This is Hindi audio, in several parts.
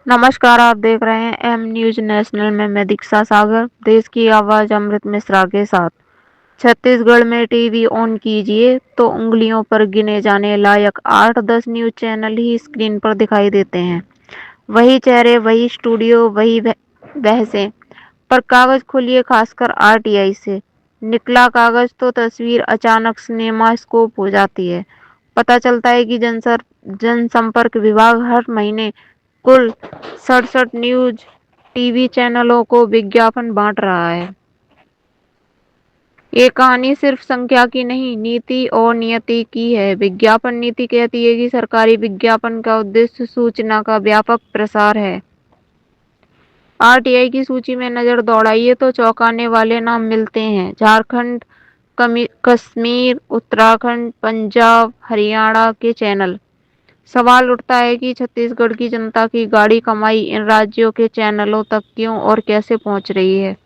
नमस्कार, आप देख रहे हैं एम न्यूज नेशनल में मैं दीक्षा सागर। देश की आवाज अमृत मिश्रा के साथ। छत्तीसगढ़ में टीवी ऑन कीजिए तो उंगलियों पर गिने जाने लायक 8-10 न्यूज चैनल ही स्क्रीन पर दिखाई देते हैं। वही चेहरे, वही स्टूडियो, वही बहसें। पर कागज खोलिए, खासकर आरटीआई से निकला कागज तो तस्वीर अचानक सिनेमास्कोप हो जाती है। पता चलता है कि जनसंपर्क विभाग हर महीने कुल 67 न्यूज टीवी चैनलों को विज्ञापन बांट रहा है। ये कहानी सिर्फ संख्या की नहीं, नीति और नियति की है। विज्ञापन नीति कहती है कि सरकारी विज्ञापन का उद्देश्य सूचना का व्यापक प्रसार है। आरटीआई की सूची में नजर दौड़ाइए तो चौंकाने वाले नाम मिलते हैं। झारखंड, कश्मीर, उत्तराखंड, पंजाब, हरियाणा के चैनल। सवाल उठता है कि छत्तीसगढ़ की जनता की गाढ़ी कमाई इन राज्यों के चैनलों तक क्यों और कैसे पहुंच रही है।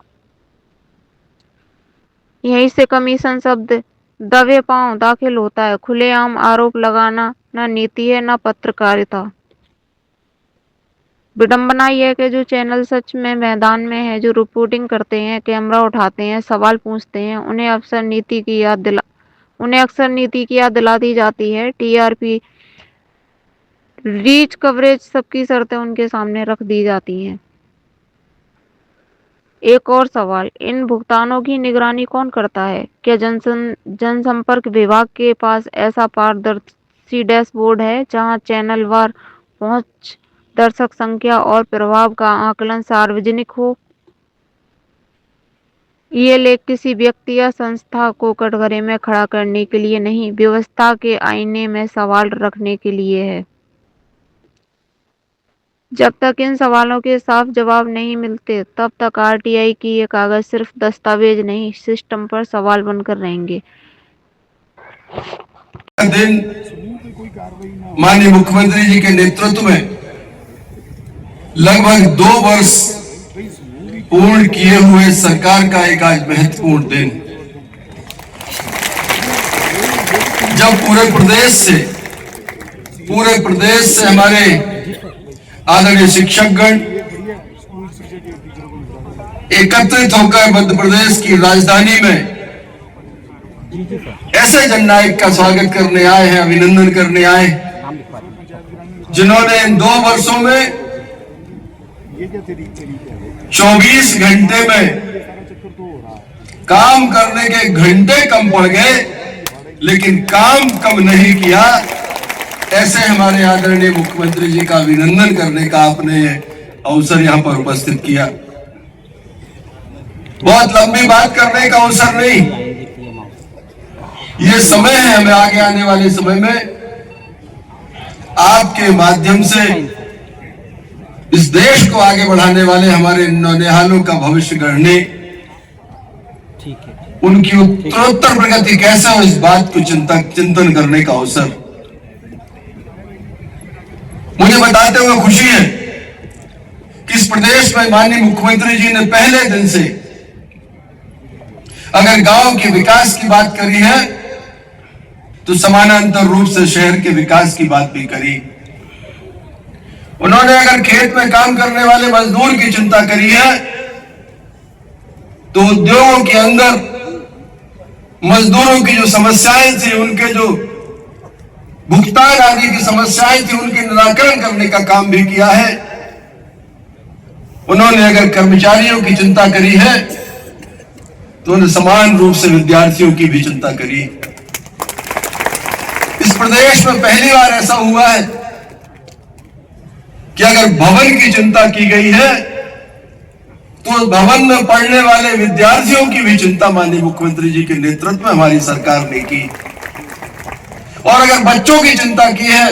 यहीं से कमीशन शब्द दबे पांव दाखिल होता है। खुलेआम आरोप लगाना न नीति है न पत्रकारिता। विडंबना यह है कि जो चैनल सच में मैदान में है, जो रिपोर्टिंग करते हैं, कैमरा उठाते हैं, सवाल पूछते हैं, उन्हें अक्सर नीति की याद दिला दी जाती है। टीआरपी, रीच, कवरेज, सबकी शर्तें उनके सामने रख दी जाती हैं। एक और सवाल, इन भुगतानों की निगरानी कौन करता है? क्या जनसंपर्क विभाग के पास ऐसा पारदर्शी डैशबोर्ड है जहां चैनलवार पहुंच, दर्शक संख्या और प्रभाव का आकलन सार्वजनिक हो? ये लेख किसी व्यक्ति या संस्था को कटघरे में खड़ा करने के लिए नहीं, व्यवस्था के आईने में सवाल रखने के लिए है। जब तक इन सवालों के साफ जवाब नहीं मिलते, तब तक आरटीआई की ये कागज सिर्फ दस्तावेज नहीं, सिस्टम पर सवाल बनकर रहेंगे। दिन माननीय मुख्यमंत्री जी के नेतृत्व में लगभग 2 वर्ष पूर्ण किए हुए सरकार का एक आज महत्वपूर्ण दिन, जब पूरे प्रदेश से हमारे आदरणीय शिक्षकगण एकत्रित होकर मध्य प्रदेश की राजधानी में ऐसे जननायक का स्वागत करने आए हैं, अभिनंदन करने आए, जिन्होंने इन 2 वर्षों में 24 घंटे में काम करने के घंटे कम पड़ गए, लेकिन काम कम नहीं किया। ऐसे हमारे आदरणीय मुख्यमंत्री जी का अभिनंदन करने का आपने अवसर यहां पर उपस्थित किया। बहुत लंबी बात करने का अवसर नहीं, ये समय है हमें आगे आने वाले समय में आपके माध्यम से इस देश को आगे बढ़ाने वाले हमारे नौनिहालों का भविष्य गढ़ने, उनकी उत्तरोत्तर प्रगति कैसे हो, इस बात को चिंतन करने का अवसर मुझे बताते हुए खुशी है कि इस प्रदेश में माननीय मुख्यमंत्री जी ने पहले दिन से अगर गांव के विकास की बात करी है तो समानांतर रूप से शहर के विकास की बात भी करी। उन्होंने अगर खेत में काम करने वाले मजदूर की चिंता करी है तो उद्योगों के अंदर मजदूरों की जो समस्याएं थी, उनके जो भुगतान आदि की समस्याएं थी, उनके निराकरण करने का काम भी किया है। उन्होंने अगर कर्मचारियों की चिंता करी है तो उन्होंने समान रूप से विद्यार्थियों की भी चिंता करी। इस प्रदेश में पहली बार ऐसा हुआ है कि अगर भवन की चिंता की गई है तो भवन में पढ़ने वाले विद्यार्थियों की भी चिंता माननीय मुख्यमंत्री जी के नेतृत्व में हमारी सरकार ने की। और अगर बच्चों की चिंता की है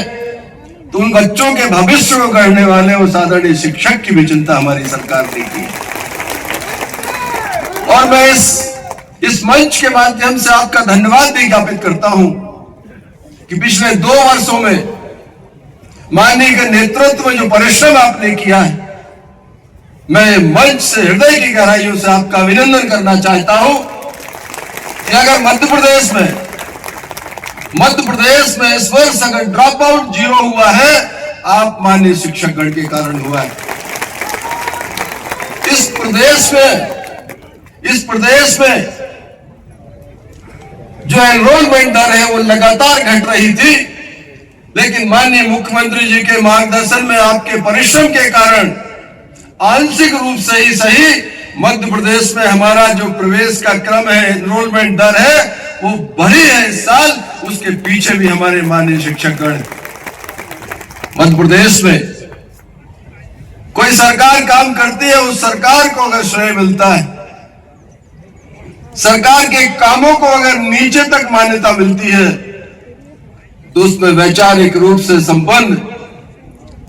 तो उन बच्चों के भविष्य को गढ़ने वाले उस आदरणीय शिक्षक की भी चिंता हमारी सरकार ने की। और मैं इस मंच के माध्यम से आपका धन्यवाद भी ज्ञापित करता हूं कि पिछले 2 वर्षों में माननीय के नेतृत्व में जो परिश्रम आपने किया है, मैं मंच से हृदय की गहराइयों से आपका अभिनंदन करना चाहता हूं कि अगर मध्य प्रदेश में इस वर्ष अगर ड्रॉप आउट 0 हुआ है, आप माननीय शिक्षकगण के कारण हुआ है। इस प्रदेश में जो एनरोलमेंट दर है वो लगातार घट रही थी, लेकिन माननीय मुख्यमंत्री जी के मार्गदर्शन में, आपके परिश्रम के कारण आंशिक रूप से ही सही मध्य प्रदेश में हमारा जो प्रवेश का क्रम है, एनरोलमेंट दर है, वो बढ़ी है इस साल। उसके पीछे भी हमारे माननीय शिक्षकगण। मध्य प्रदेश में कोई सरकार काम करती है, उस सरकार को अगर श्रेय मिलता है, सरकार के कामों को अगर नीचे तक मान्यता मिलती है, तो उसमें वैचारिक रूप से संपन्न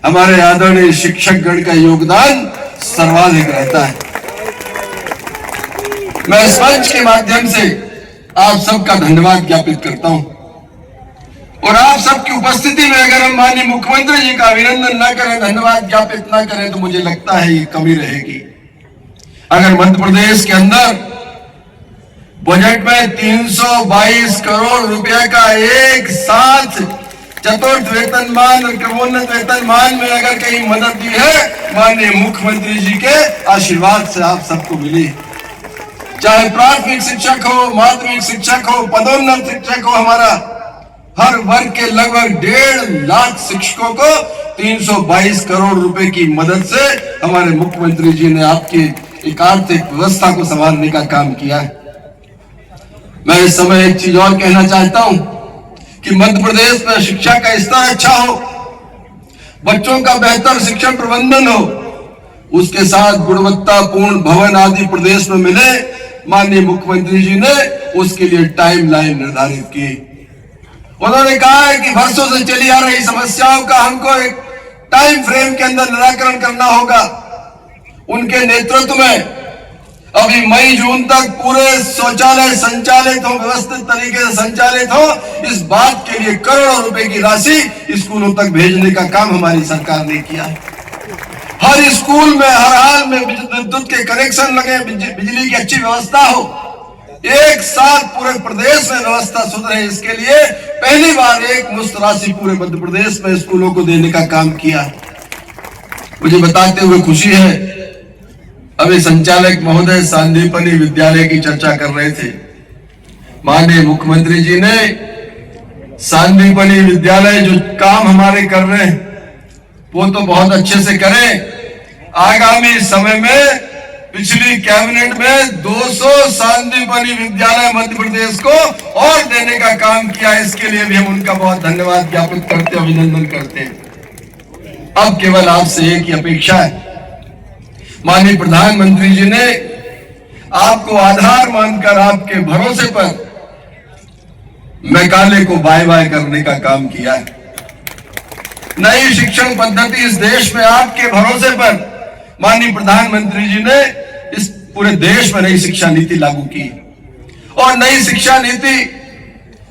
हमारे आदरणीय शिक्षकगण का योगदान सर्वाधिक रहता है। मैं इस मंच के माध्यम से आप सबका धन्यवाद ज्ञापित करता हूं, और आप सबकी उपस्थिति में अगर हम माननीय मुख्यमंत्री जी का अभिनंदन न करें, धन्यवाद ज्ञापित न करें, तो मुझे लगता है ये कमी रहेगी। अगर मध्य प्रदेश के अंदर बजट में 322 करोड़ रुपए का एक साथ चतुर्थ वेतनमान और क्रमोन्नत वेतनमान में अगर कहीं मदद दी है, माननीय मुख्यमंत्री जी के आशीर्वाद से आप सबको मिली। चाहे प्राथमिक शिक्षक हो, माध्यमिक शिक्षक हो, पदोन्नत शिक्षक हो, हमारा हर वर्ग के लगभग 1.5 लाख शिक्षकों को 322 करोड़ रुपए की मदद से हमारे मुख्यमंत्री जी ने आपकी एक आर्थिक व्यवस्था को संभालने का काम किया है। मैं इस समय एक चीज और कहना चाहता हूं कि मध्य प्रदेश में शिक्षा का स्तर अच्छा हो, बच्चों का बेहतर शिक्षण प्रबंधन हो, उसके साथ गुणवत्तापूर्ण भवन आदि प्रदेश में मिले। माननीय मुख्यमंत्री जी ने उसके लिए टाइमलाइन निर्धारित की। उन्होंने कहा है कि वर्षों से चली आ रही समस्याओं का हमको एक टाइम फ्रेम के अंदर निराकरण करना होगा। उनके नेतृत्व में अभी मई जून तक पूरे शौचालय संचालित हो, व्यवस्थित तरीके से संचालित हो। इस बात के लिए करोड़ों रुपए की राशि स्कूलों तक भेजने का काम हमारी सरकार ने किया है। हर स्कूल में हर हाल में विद्युत के कनेक्शन लगे, बिजली की अच्छी व्यवस्था हो, एक साथ पूरे प्रदेश में व्यवस्था सुधरे, इसके लिए पहली बार एक मुश्त राशि पूरे मध्य प्रदेश में स्कूलों को देने का काम किया। मुझे बताते हुए खुशी है, अभी संचालक महोदय सांदीपनि विद्यालय की चर्चा कर रहे थे। माननीय मुख्यमंत्री जी ने सांदीपनि विद्यालय जो काम हमारे कर रहे हैं वो तो बहुत अच्छे से करें। आगामी समय में पिछली कैबिनेट में 200 सांदीपनि विद्यालय मध्य प्रदेश को और देने का काम किया। इसके लिए भी हम उनका बहुत धन्यवाद ज्ञापित करते, अभिनंदन करते हैं। अब केवल आपसे एक ही अपेक्षा है, माननीय प्रधानमंत्री जी ने आपको आधार मानकर आपके भरोसे पर मैकाले को बाय बाय करने का काम किया है। नई शिक्षण पद्धति इस देश में आपके भरोसे पर माननीय प्रधानमंत्री जी ने इस पूरे देश में नई शिक्षा नीति लागू की, और नई शिक्षा नीति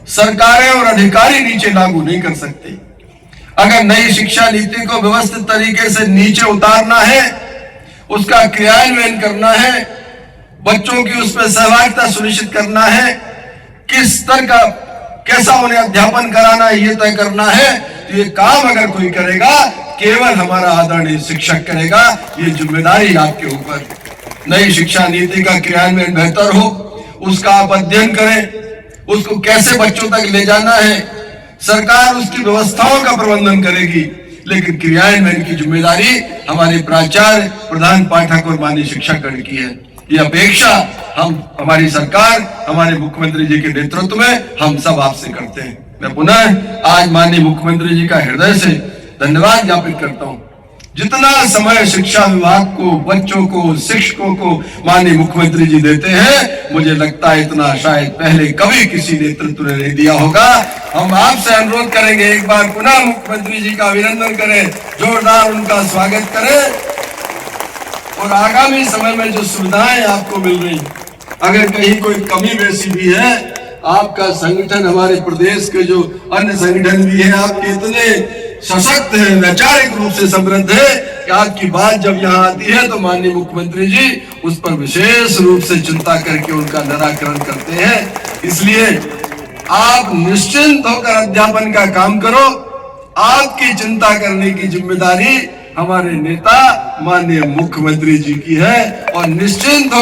सरकारें और अधिकारी नीचे लागू नहीं कर सकते। अगर नई शिक्षा नीति को व्यवस्थित तरीके से नीचे उतारना है, उसका क्रियान्वयन करना है, बच्चों की उसमें सहभागिता सुनिश्चित करना है, किस स्तर का कैसा उन्हें अध्यापन कराना है ये तय करना है, तो ये काम अगर कोई करेगा केवल हमारा आदरणीय शिक्षक करेगा। ये जिम्मेदारी आपके ऊपर। नई शिक्षा नीति का क्रियान्वयन बेहतर हो, उसका आप अध्ययन करें, उसको कैसे बच्चों तक ले जाना है, सरकार उसकी व्यवस्थाओं का प्रबंधन करेगी, लेकिन क्रियान्वयन की जिम्मेदारी हमारे प्राचार्य, प्रधान पाठक और माननीय शिक्षकगण की है। ये अपेक्षा हमारी सरकार, हमारे मुख्यमंत्री जी के नेतृत्व में हम सब आपसे करते हैं। मैं पुनः आज माननीय मुख्यमंत्री जी का हृदय से धन्यवाद ज्ञापित करता हूं। जितना समय शिक्षा विभाग को, बच्चों को, शिक्षकों को माननीय मुख्यमंत्री जी देते हैं, मुझे लगता है इतना शायद पहले कभी किसी नेतृत्व ने नहीं दिया होगा। हम आपसे अनुरोध करेंगे, एक बार पुनः मुख्यमंत्री जी का अभिनंदन करें, जोरदार उनका स्वागत करें, और आगामी समय में जो सुविधाएं आपको मिल रही, अगर कहीं कोई कमी बेसी भी है, आपका संगठन, हमारे प्रदेश के जो अन्य संगठन भी है, आपके इतने सशक्त है, वैचारिक रूप से समृद्ध है कि आपकी बात जब यहाँ आती है तो माननीय मुख्यमंत्री जी उस पर विशेष रूप से चिंता करके उनका निराकरण करते हैं। इसलिए आप निश्चिंत होकर अध्यापन का काम करो। आपकी चिंता करने की जिम्मेदारी हमारे नेता माननीय मुख्यमंत्री जी की है। और निश्चिंत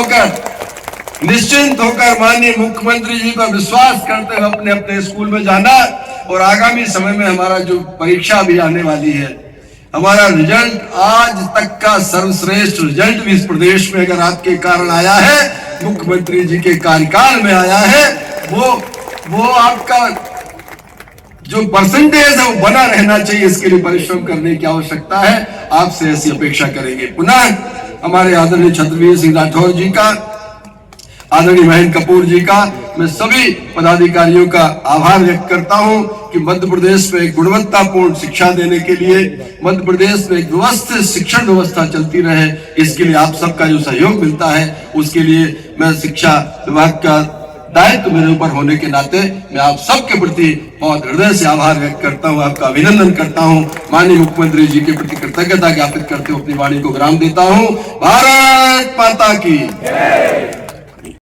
होकर माननीय मुख्यमंत्री जी पर विश्वास करते हुए अपने अपने स्कूल में जाना। और आगामी समय में हमारा जो परीक्षा भी आने वाली है, हमारा रिजल्ट आज तक का सर्वश्रेष्ठ रिजल्ट भी इस प्रदेश में अगर आपके कारण आया है, मुख्यमंत्री जी के कार्यकाल में आया है, वो आपका जो परसेंटेज है वो बना रहना चाहिए। इसके लिए परिश्रम करने की आवश्यकता है। आपसे ऐसी अपेक्षा करेंगे। पुनः हमारे आदरणीय छत्रवीर सिंह राठौर जी का, आदरणीय महेंद्र कपूर जी का, मैं सभी पदाधिकारियों का आभार व्यक्त करता हूं कि मध्य प्रदेश में एक गुणवत्तापूर्ण शिक्षा देने के लिए, मध्य प्रदेश में एक व्यवस्थित शिक्षण व्यवस्था चलती रहे, इसके लिए आप सबका जो सहयोग मिलता है, उसके लिए मैं शिक्षा विभाग का दायित्व मेरे ऊपर होने के नाते मैं आप सबके प्रति बहुत हृदय से आभार व्यक्त करता हूं, आपका अभिनंदन करता हूं। माननीय मुख्यमंत्री जी के प्रति कृतज्ञता ज्ञापित करते हुए अपनी वाणी को विराम देता हूं। भारत माता की।